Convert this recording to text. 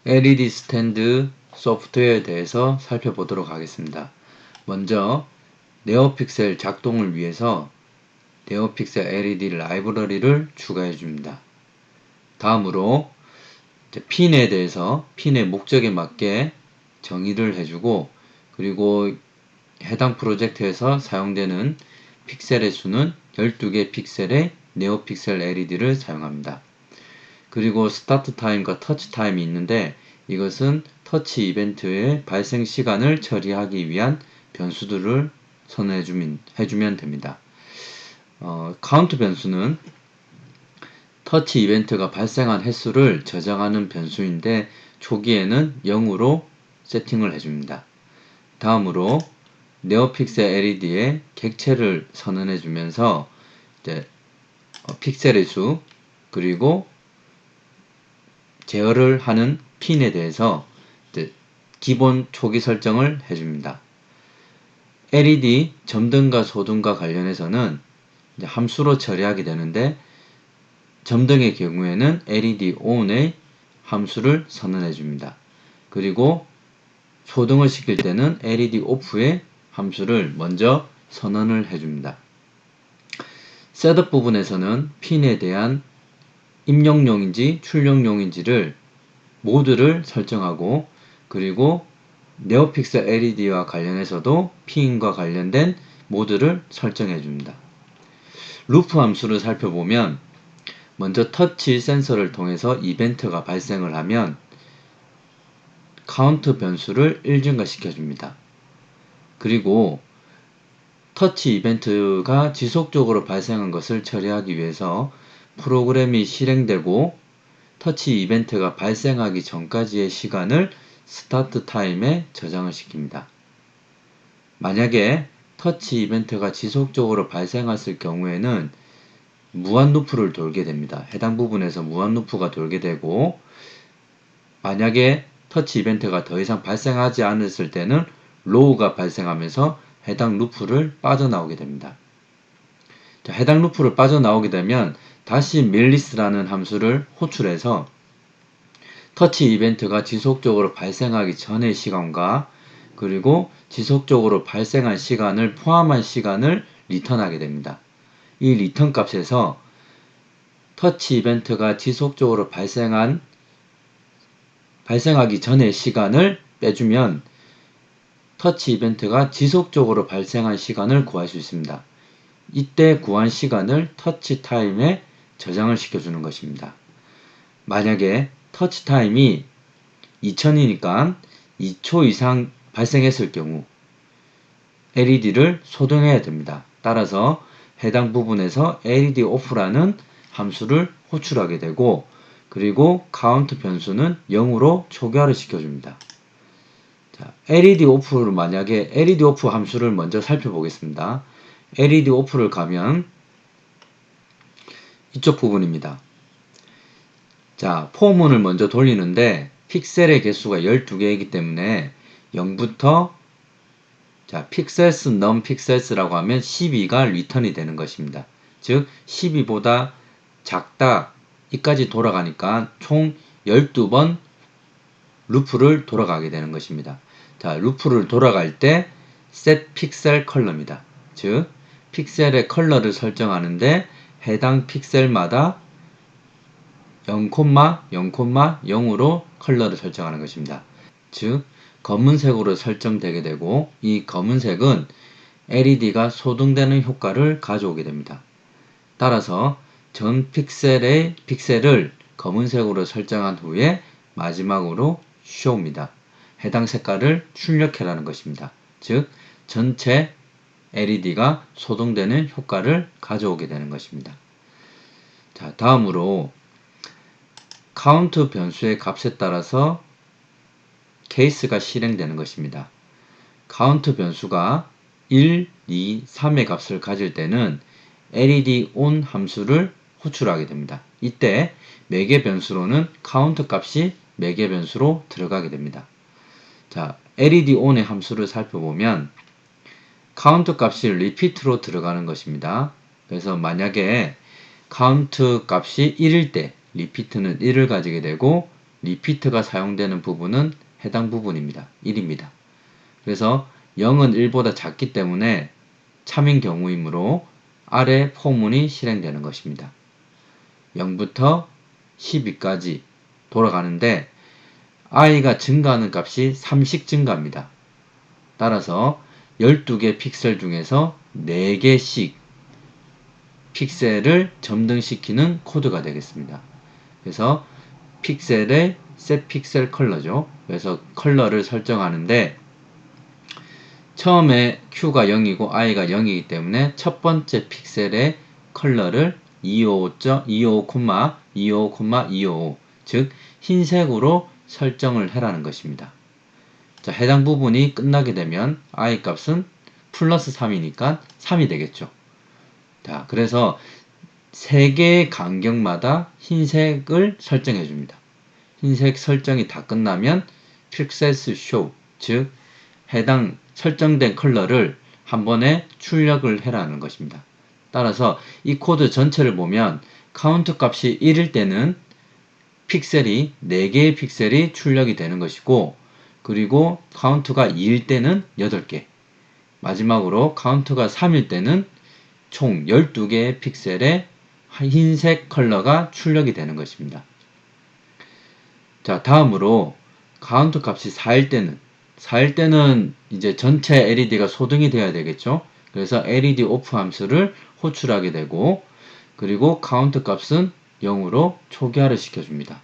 LED 스탠드 소프트웨어에 대해서 살펴보도록 하겠습니다. 먼저 네오픽셀 작동을 위해서 네오픽셀 LED 라이브러리를 추가해 줍니다. 다음으로 핀에 대해서 핀의 목적에 맞게 정의를 해주고, 그리고 해당 프로젝트에서 사용되는 픽셀의 수는 12개 픽셀의 네오픽셀 LED를 사용합니다. 그리고 스타트 타임과 터치 타임이 있는데, 이것은 터치 이벤트의 발생 시간을 처리하기 위한 변수들을 선언해주면 됩니다. 카운트 변수는 터치 이벤트가 발생한 횟수를 저장하는 변수인데, 초기에는 0으로 세팅을 해줍니다. 다음으로 네오픽셀 LED의 객체를 선언해주면서 픽셀의 수, 그리고 제어를 하는 핀에 대해서 기본 초기 설정을 해줍니다. LED 점등과 소등과 관련해서는 함수로 처리하게 되는데, 점등의 경우에는 LED ON의 함수를 선언해 줍니다. 그리고 소등을 시킬 때는 LED OFF의 함수를 먼저 선언을 해줍니다. 셋업 부분에서는 핀에 대한 입력용인지 출력용인지를 모드를 설정하고, 그리고 네오픽셀 LED와 관련해서도 핀과 관련된 모드를 설정해 줍니다. 루프 함수를 살펴보면, 먼저 터치 센서를 통해서 이벤트가 발생을 하면 카운트 변수를 1증가시켜 줍니다. 그리고 터치 이벤트가 지속적으로 발생한 것을 처리하기 위해서 프로그램이 실행되고 터치 이벤트가 발생하기 전까지의 시간을 스타트 타임에 저장을 시킵니다. 만약에 터치 이벤트가 지속적으로 발생했을 경우에는 무한 루프를 돌게 됩니다. 해당 부분에서 무한 루프가 돌게 되고, 만약에 터치 이벤트가 더 이상 발생하지 않았을 때는 로우가 발생하면서 해당 루프를 빠져나오게 됩니다. 해당 루프를 빠져나오게 되면 다시 밀리스라는 함수를 호출해서 터치 이벤트가 지속적으로 발생하기 전의 시간과 그리고 지속적으로 발생한 시간을 포함한 시간을 리턴하게 됩니다. 이 리턴 값에서 터치 이벤트가 지속적으로 발생하기 전의 시간을 빼주면 터치 이벤트가 지속적으로 발생한 시간을 구할 수 있습니다. 이때 구한 시간을 터치 타임에 저장을 시켜주는 것입니다. 만약에 터치 타임이 2000이니까 2초 이상 발생했을 경우 LED를 소등해야 됩니다. 따라서 해당 부분에서 LED OFF라는 함수를 호출하게 되고, 그리고 카운트 변수는 0으로 초기화를 시켜줍니다. LED OFF를 만약에 LED OFF 함수를 먼저 살펴보겠습니다. LED OFF를 가면 이쪽 부분입니다. 자, 포문을 먼저 돌리는데 픽셀의 개수가 12개이기 때문에 0부터 픽셀스 넘 픽셀스라고 하면 12가 리턴이 되는 것입니다. 즉 12보다 작다 이까지 돌아가니까 총 12번 루프를 돌아가게 되는 것입니다. 자, 루프를 돌아갈 때 set 픽셀 컬러입니다. 즉 픽셀의 컬러를 설정하는데 해당 픽셀마다 0,0,0으로 컬러를 설정하는 것입니다. 즉 검은색으로 설정되게 되고, 이 검은색은 LED가 소등되는 효과를 가져오게 됩니다. 따라서 전 픽셀을 검은색으로 설정한 후에 마지막으로 show입니다. 해당 색깔을 출력해라는 것입니다. 즉 전체 LED가 소등되는 효과를 가져오게 되는 것입니다. 자, 다음으로 카운트 변수의 값에 따라서 케이스가 실행되는 것입니다. 카운트 변수가 1, 2, 3의 값을 가질 때는 LED ON 함수를 호출하게 됩니다. 이때 매개 변수로는 카운트 값이 매개 변수로 들어가게 됩니다. 자, LED ON의 함수를 살펴보면 카운트 값이 리피트로 들어가는 것입니다. 그래서 만약에 카운트 값이 1일 때 리피트는 1을 가지게 되고, 리피트가 사용되는 부분은 해당 부분입니다. 1입니다. 그래서 0은 1보다 작기 때문에 참인 경우이므로 아래 포문이 실행되는 것입니다. 0부터 12까지 돌아가는데 i가 증가하는 값이 3씩 증가합니다. 따라서 12개 픽셀 중에서 4개씩 픽셀을 점등시키는 코드가 되겠습니다. 그래서 픽셀의 set 픽셀 컬러죠. 그래서 컬러를 설정하는데 처음에 Q가 0이고 I가 0이기 때문에 첫 번째 픽셀의 컬러를 255, 255, 즉 흰색으로 설정을 해라는 것입니다. 자, 해당 부분이 끝나게 되면 I 값은 플러스 3이니까 3이 되겠죠. 자, 그래서 3개의 간격마다 흰색을 설정해 줍니다. 흰색 설정이 다 끝나면 픽셀스 쇼, 즉 해당 설정된 컬러를 한 번에 출력을 해라는 것입니다. 따라서 이 코드 전체를 보면 카운트 값이 1일 때는 픽셀이 4개의 픽셀이 출력이 되는 것이고, 그리고 카운트가 2일 때는 8개, 마지막으로 카운트가 3일 때는 총 12개의 픽셀의 흰색 컬러가 출력이 되는 것입니다. 자, 다음으로 카운트 값이 4일 때는 이제 전체 LED가 소등이 되어야 되겠죠. 그래서 LED 오프 함수를 호출하게 되고, 그리고 카운트 값은 0으로 초기화를 시켜줍니다.